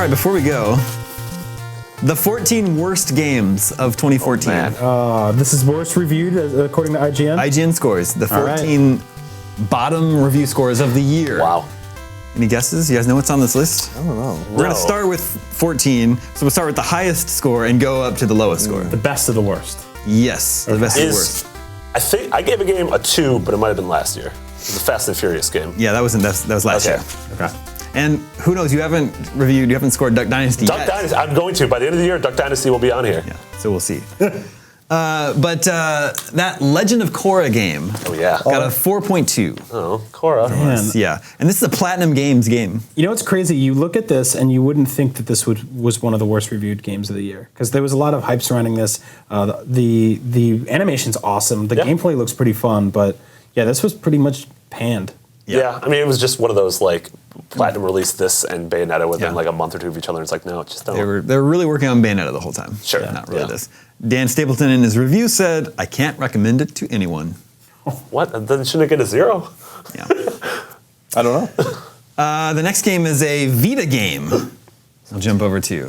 right, before we go, the 14 worst games of 2014. This is worst reviewed according to IGN? IGN scores. The 14 bottom review scores of the year. Wow. Any guesses? You guys know what's on this list? I don't know. We're going to start with 14. So we'll start with the highest score and go up to the lowest score. The best of the worst. Yes, the best of the worst. I think I gave a game a 2, but it might have been last year. It was a Fast and Furious game. Yeah, that was last year. Okay. And who knows, you haven't scored Duck Dynasty yet. Duck Dynasty, I'm going to. By the end of the year, Duck Dynasty will be on here. Yeah, so we'll see. But that Legend of Korra game got a 4.2. Oh, Korra. Man. Yeah, and this is a Platinum Games game. You know what's crazy? You look at this and you wouldn't think that this was one of the worst reviewed games of the year, because there was a lot of hype surrounding this. The animation's awesome. The gameplay looks pretty fun, but yeah, this was pretty much panned. Yeah, I mean, it was just one of those, like, Platinum released this and Bayonetta within like a month or two of each other. It's like, no, just don't. They were really working on Bayonetta the whole time. Sure. Not really this. Dan Stapleton in his review said, I can't recommend it to anyone. What? Then shouldn't it get a 0? Yeah. I don't know. The next game is a Vita game. I'll jump over to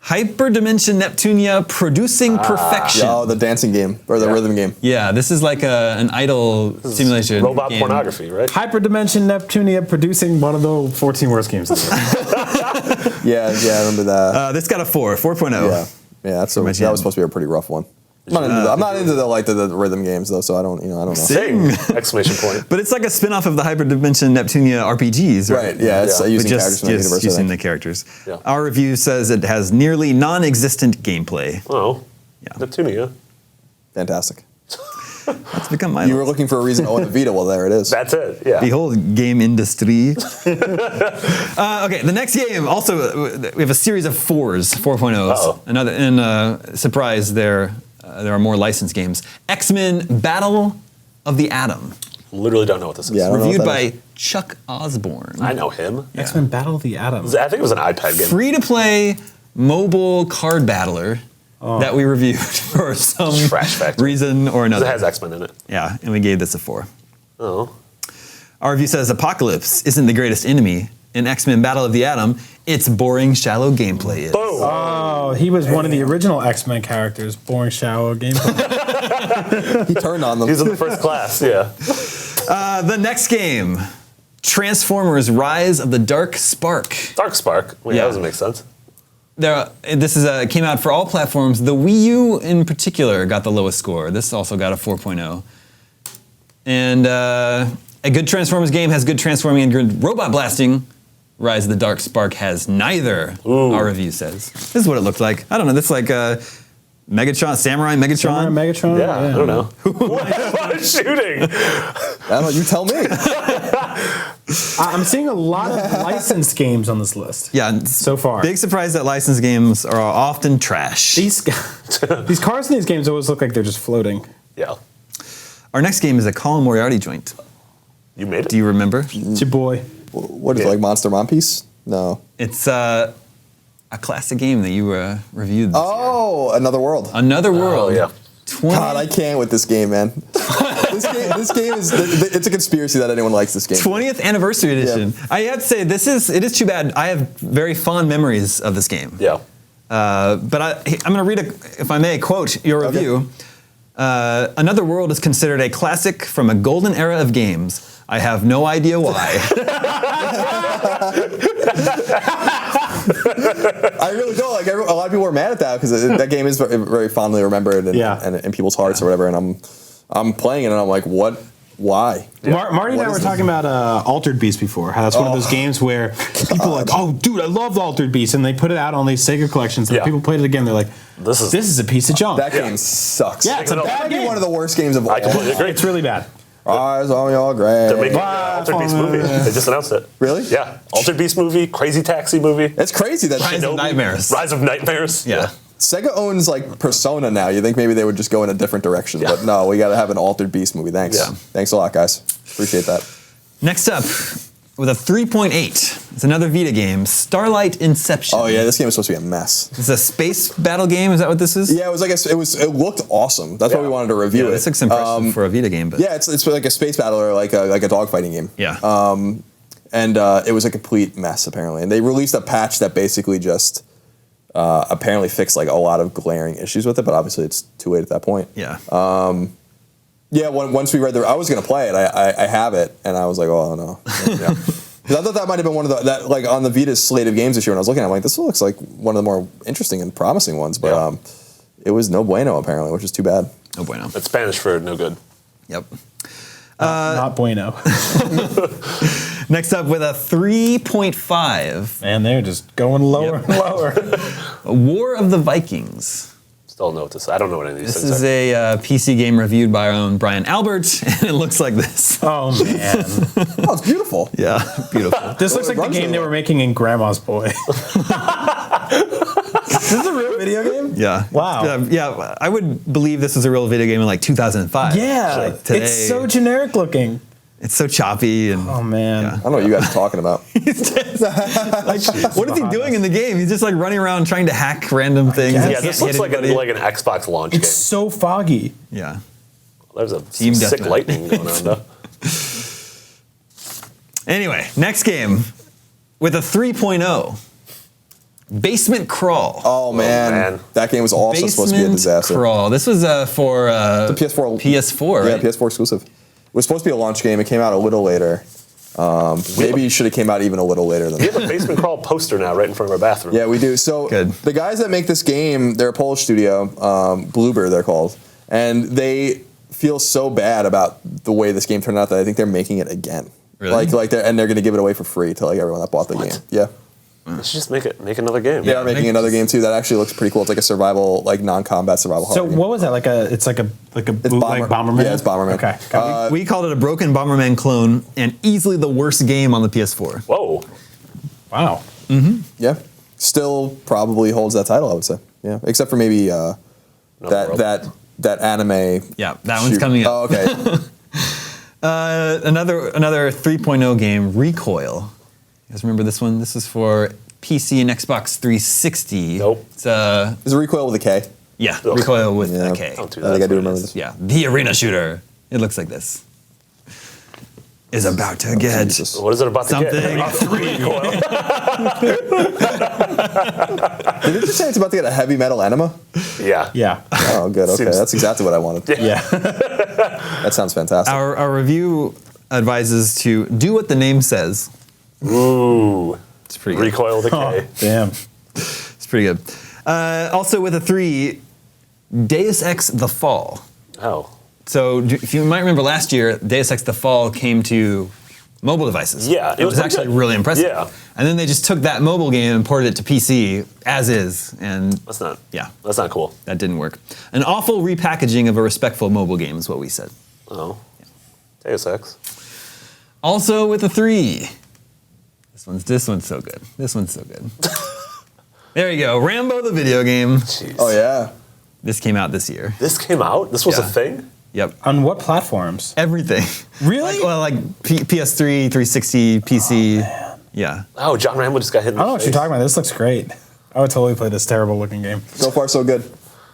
Hyperdimension Neptunia Producing Perfection. Oh, the dancing game, or the rhythm game. Yeah, this is like an idol simulation Robot game. pornography, right? Hyperdimension Neptunia producing one of the 14 worst games of the year. Yeah, I remember that. This got a 4.0. Yeah, that was supposed to be a pretty rough one. I'm not into the rhythm games though, so I don't know. Sing! Exclamation point. But it's like a spin-off of the Hyperdimension Neptunia RPGs, right? Right, yeah, it's using characters from the universe. Using the characters. Yeah. Our review says it has nearly non-existent gameplay. Oh, Neptunia. Fantastic. That's become my You were looking for a reason to own a Vita, well, there it is. That's it, yeah. Behold, game industry. Okay, the next game, also, we have a series of 4.0s. Another, and surprise, there are more licensed games. XMen Battle of the Atom. Literally don't know what this is. Yeah, Reviewed by Chuck Osborne. I know him. X-Men Battle of the Atom. I think it was an iPad game. Free-to-play mobile card battler that we reviewed for some reason or another. It has X-Men in it. Yeah, and we gave this a 4. Oh. Our review says Apocalypse isn't the greatest enemy in X-Men Battle of the Atom. It's boring, shallow gameplay is. Boom. Oh, he was one of the original X-Men characters. Boring, shallow gameplay. He turned on them. He's in the first class, yeah. The next game, Transformers: Rise of the Dark Spark. Dark Spark? Wait, that doesn't make sense. This came out for all platforms. The Wii U in particular got the lowest score. This also got a 4.0. And a good Transformers game has good transforming and good robot blasting. Rise of the Dark Spark has neither, our review says. This is what it looked like. I don't know, this is like Megatron, Samurai Megatron? Samurai Megatron? Yeah, I don't know. What is shooting? I don't know, you tell me. I'm seeing a lot of licensed games on this list. Yeah, so far. Big surprise that licensed games are often trash. These cars in these games always look like they're just floating. Yeah. Our next game is a Colin Moriarty joint. You made it? Do you remember? It's your boy. What is it, like Monster Monpiece? No. It's a classic game that you reviewed this year. Another World. Another World. Oh, yeah. God, I can't with this game, man. This game is, it's a conspiracy that anyone likes this game. 20th anniversary edition. Yeah. I have to say, it is too bad. I have very fond memories of this game. Yeah. But I'm going to read, if I may, quote your review. Another World is considered a classic from a golden era of games. I have no idea why. I really don't. Like, a lot of people are mad at that because that game is very, very fondly remembered and in people's hearts or whatever. And I'm playing it and I'm like, what? Why? Yeah. Marty and I were talking about Altered Beast before. How that's one of those games where people are like, oh, dude, I love the Altered Beast. And they put it out on these Sega collections. And people played it again. They're like, this is a piece of junk. That game sucks. Yeah, it's a bad game. One of the worst games of all. I completely agree. It's really bad. Eyes on y'all great. They're making an Altered Beast movie. They just announced it. Really? Yeah. Altered Beast movie, Crazy Taxi movie. It's crazy that Rise of Nightmares. Rise of Nightmares. Yeah. Sega owns like Persona now. You think maybe they would just go in a different direction, but no, we got to have an Altered Beast movie. Thanks. Yeah. Thanks a lot, guys. Appreciate that. Next up, with a 3.8, it's another Vita game, Starlight Inception. Oh yeah, this game is supposed to be a mess. It's a space battle game. Is that what this is? Yeah, it was like it looked awesome. That's why we wanted to review it. This looks impressive for a Vita game. But yeah, it's like a space battle or like a dogfighting game. Yeah. and it was a complete mess apparently. And they released a patch that basically just apparently fixed like a lot of glaring issues with it, but obviously it's too late at that point. Yeah. Yeah, once we read I was going to play it. I have it, and I was like, oh no. Yeah. 'Cause I thought that might have been one of that like on the Vita's slate of games this year. When I was looking, I'm like, this looks like one of the more interesting and promising ones. But it was no bueno apparently, which is too bad. No bueno. It's Spanish for no good. Yep. Not bueno. Next up with a 3.5. Man, they're just going lower and lower. War of the Vikings. Still know what this. I don't know what any of these This things is a PC game reviewed by our own Brian Albert, and it looks like this. Oh, man. Oh, it's beautiful. Yeah, beautiful. This looks like the game they were making in Grandma's Boy. Is this a real video game? Yeah. Wow. Yeah, I would believe this was a real video game in like 2005. Yeah. Like today, It's so generic looking. it's so choppy and. Oh, man. Yeah. I don't know what you guys are talking about. What is he doing in the game? He's just like running around trying to hack random things. guess. and Yeah, can't this looks hit like anybody. an Xbox launch It's game. so foggy. Yeah. There's a Team sick deathmatch. lightning going on though. Anyway, next game with a 3.0. Basement Crawl. Oh man. man. That game was also supposed to be a disaster. Crawl. This was for The PS4. PS4, right? Yeah, PS4 exclusive. It was supposed to be a launch game. It came out a little later. Maybe it should have came out even a little later than We that. have a Basement Crawl poster now right in front of our bathroom. Yeah, we do. So Good. the guys that make this game, they're a Polish studio, Bluebird they're called, and they feel so bad about the way this game turned out that I think they're making it again. Really? Like they're going to give it away for free to like everyone that bought the game. Yeah. Let's just make another game. They are making another game too. That actually looks pretty cool. It's like a survival, like non-combat survival So horror game. what was that? It's like a bootleg Bomberman? Yeah, it's Bomberman. Okay. got me. We called it a broken Bomberman clone and easily the worst game on the PS4. Whoa. Wow. Yeah. Still probably holds that title, I would say. Yeah. Except for maybe World. that anime. Yeah, that one's coming up. Oh, okay. Another 3.0 game, Recoil. You guys remember this one? This is for PC and Xbox 360. Nope. It's Is it Recoil with a K? yeah, Ugh. Recoil with Yeah. a K. Don't do I that. think I do That's what it remember is. this. Yeah, the arena shooter. It looks like this. Is about to get Jesus. What is it about something. to get? Recoil. Did it just say it's about to get a heavy metal enema? Yeah. Yeah. Oh, good. Okay, Seems- that's exactly what I wanted. Yeah. That sounds fantastic. Our review advises to do what the name says. Ooh. It's pretty good. Recoil with a K. Oh, damn. It's pretty good. Also with a 3, Deus Ex: The Fall. Oh. So if you might remember last year, Deus Ex: The Fall came to mobile devices. Yeah, it was pretty actually good. really impressive. Yeah. And then they just took that mobile game and ported it to PC as is, and That's not cool. that didn't work. An awful repackaging of a respectful mobile game is what we said. Oh. Deus Ex. Also with a 3. This one's so good. This one's so good. There you go, Rambo the video game. Jeez. Oh yeah. This came out this year. This came out? This was Yeah. a thing? Yep. On what platforms? Everything. Really? Like PS3, 360, PC. Yeah. Oh, John Rambo just got hit in I the don't know what face. you're talking about. This looks great. I would totally play this terrible looking game. So far, so good.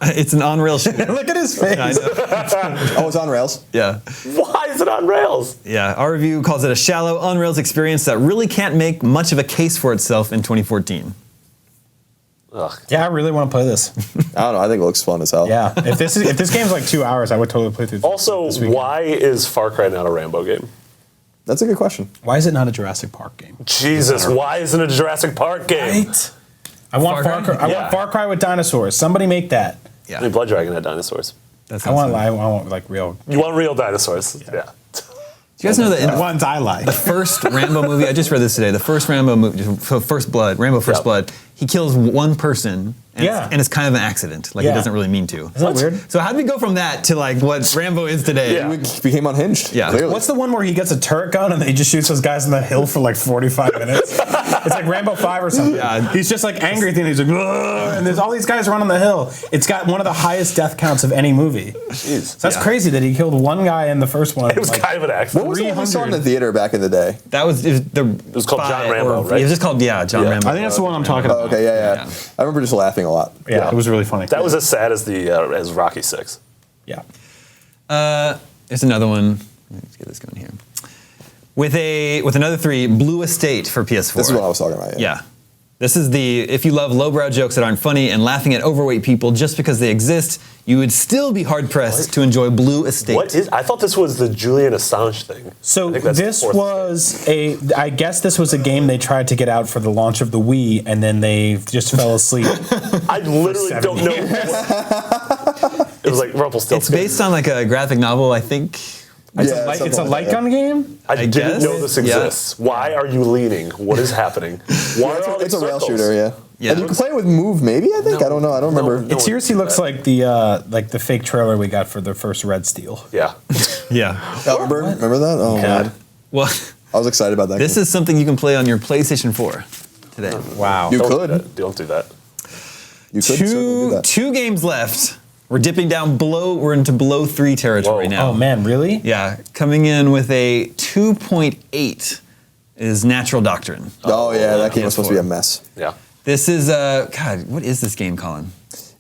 It's an on-rail shooter. Look at his face. I know. Oh, it's on rails. Yeah. Why is it on rails? Yeah. Our review calls it a shallow on-rails experience that really can't make much of a case for itself in 2014. Ugh. Yeah, I really want to play this. I don't know. I think it looks fun as hell. Yeah. If this game's like 2 hours, I would totally play through this. Also, this weekend. why is Far Cry not a Rambo game? That's a good question. Why is it not a Jurassic Park game? Jesus, why isn't it a Jurassic Park game? Right. I want Far Cry? Far Cry. I Yeah. want Far Cry with dinosaurs. Somebody make that. Yeah. I mean, Blood Dragon had dinosaurs. That's I want like real You want real dinosaurs? Yeah. Do you guys know that in the ones I like. the first Rambo movie, I just read this today, the first Rambo movie, Rambo First Yep. Blood, he kills one person, and, Yeah. and it's kind of an accident. Like, he Yeah. doesn't really mean to. Isn't that weird? So how did we go from that to, like, what Rambo is today? Yeah. He became unhinged. Yeah. Clearly. What's the one where he gets a turret gun and he just shoots those guys on the hill for like 45 minutes? It's like Rambo 5 or something. Yeah. He's just like angry at the end. He's like, "Ugh," and there's all these guys running the hill. It's got one of the highest death counts of any movie. Jeez. So that's crazy that he killed one guy in the first one. It was kind of an What accident. was the one we saw in 300. the theater back in the day? It was called John Rambo, right? It was just called, John Yeah. Rambo. I think that's the one I'm talking Oh, about. okay, yeah. Yeah. I remember just laughing a lot. Yeah, it was really funny. That was as sad as as Rocky 6. Yeah. Here's another one. Let's get this going here. With another 3, Blue Estate for PS4. This is what I was talking about. Yeah. This is if you love lowbrow jokes that aren't funny and laughing at overweight people just because they exist, you would still be hard-pressed to enjoy Blue Estate. I thought this was the Julian Assange thing. So this was I guess this was a game they tried to get out for the launch of the Wii, and then they just fell asleep. I literally don't know. It was like Rumpelstiltskin. It's based on like a graphic novel, I think. It's a light gun game? I didn't guess. know this exists. Yeah. Why are you leaning? What is happening? Why are all It's these a rail circles? shooter, yeah. And you can play it with Move, maybe, I think? I don't know. I don't remember. It seriously looks like the fake trailer we got for the first Red Steel. Yeah. Yeah. Oh, remember that? Oh, God. man. Well, I was excited about that. this is something you can play on your PlayStation 4 today. Wow. You Don't could. do that. Don't do that. You could certainly do that. 2 games left. We're dipping down we're into below 3 territory Whoa. now. Oh, man, really? Yeah, coming in with a 2.8 is Natural Doctrine. Oh, yeah, that game was supposed to be a mess. Yeah. This is, God, what is this game, Colin?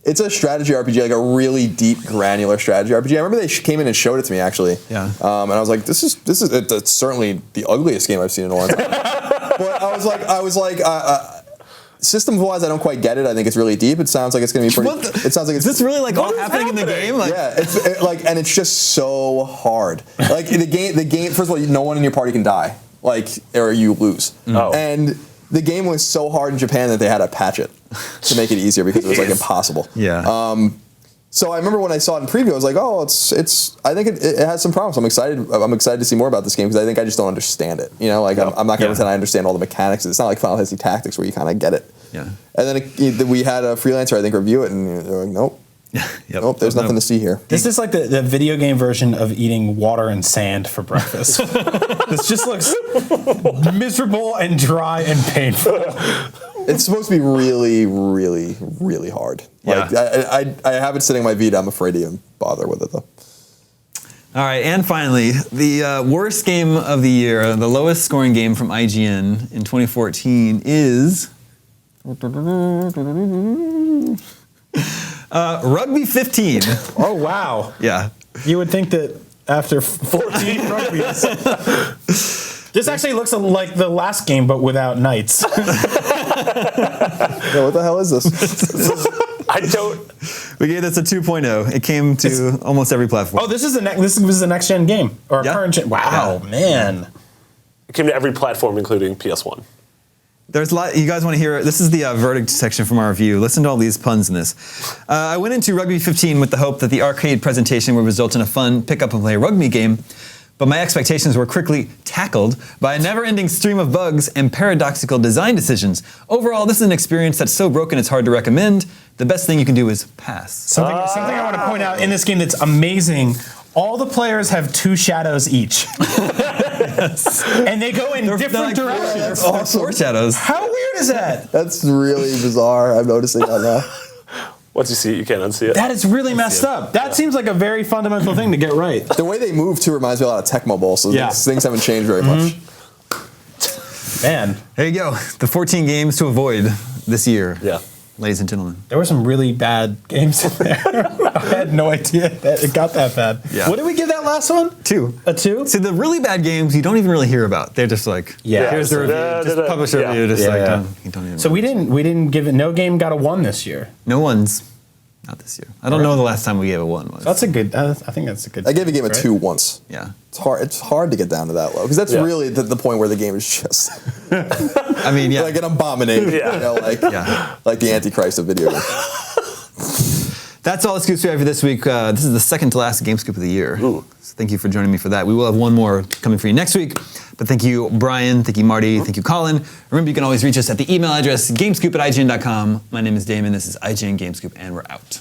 It's a strategy RPG, like a really deep, granular strategy RPG. I remember they came in and showed it to me, actually. Yeah. And I was like, it's certainly the ugliest game I've seen in a long time. But I was like, systems-wise, I don't quite get it. I think it's really deep. It sounds like it's going to be pretty. It sounds like it's. Is this really like all happening in the game? Like, Yeah, and it's just so hard. Like the game. First of all, no one in your party can die, or you lose. Oh. And the game was so hard in Japan that they had to patch it to make it easier because it was like impossible. Yeah. So I remember when I saw it in preview, I was like, oh, it's. I think it has some promise. I'm excited to see more about this game because I think I just don't understand it. You know, like I'm not going to pretend I understand all the mechanics. It's not like Final Fantasy Tactics where you kind of get it. Yeah. And then we had a freelancer, I think, review it, and they're like, nope. Yep. Nope, there's nothing to see here. This is like the video game version of eating water and sand for breakfast. This just looks miserable and dry and painful. It's supposed to be really, really, really hard. Yeah. Like I have it sitting on my Vita. I'm afraid to even bother with it though. All right, and finally, the worst game of the year, the lowest scoring game from IGN in 2014 is Rugby 15. Oh, wow. Yeah. You would think that after 14 rugbies. This actually looks like the last game, but without knights. Yeah, what the hell is this? I don't. We gave this a 2.0. It came to almost every platform. Oh, this was the next gen game or current gen. Wow, man. It came to every platform, including PS1. There's a lot. You guys want to hear? This is the verdict section from our review. Listen to all these puns in this. I went into Rugby 15 with the hope that the arcade presentation would result in a fun pick-up-and-play rugby game, but my expectations were quickly tackled by a never-ending stream of bugs and paradoxical design decisions. Overall, this is an experience that's so broken it's hard to recommend. The best thing you can do is pass. Something I want to point out in this game that's amazing. All the players have 2 shadows each. Yes. And they go in different directions. That's awesome. 4 shadows. How weird is that? That's really bizarre. I'm noticing that now. Once you see it, you can't unsee it. That is really messed up. That seems like a very fundamental thing to get right. The way they move too reminds me a lot of Tecmo Bowl, so things haven't changed very much. Man. There you go. The 14 games to avoid this year. Yeah. Ladies and gentlemen. There were some really bad games in there. I had no idea that it got that bad. Yeah. What did we give that last one? 2. A 2? See, the really bad games you don't even really hear about. They're just like, here's the review. Just publish a review. Just don't even. So we didn't give it. No game got a 1 this year. No ones. Not this year. I don't know the last time we gave a 1 was. That's a good. I think that's a good. I gave a game a 2 once. Yeah. It's hard to get down to that low because that's really the point where the game is just. I mean, yeah. Like an abomination. Yeah. You know, like the Antichrist of video games. That's all the scoops we have for this week. This is the second to last Game Scoop of the year. Ooh. So thank you for joining me for that. We will have one more coming for you next week. But thank you, Brian. Thank you, Marty. Thank you, Colin. Remember, you can always reach us at the email address gamescoop@ign.com. My name is Damon. This is IGN Game Scoop, and we're out.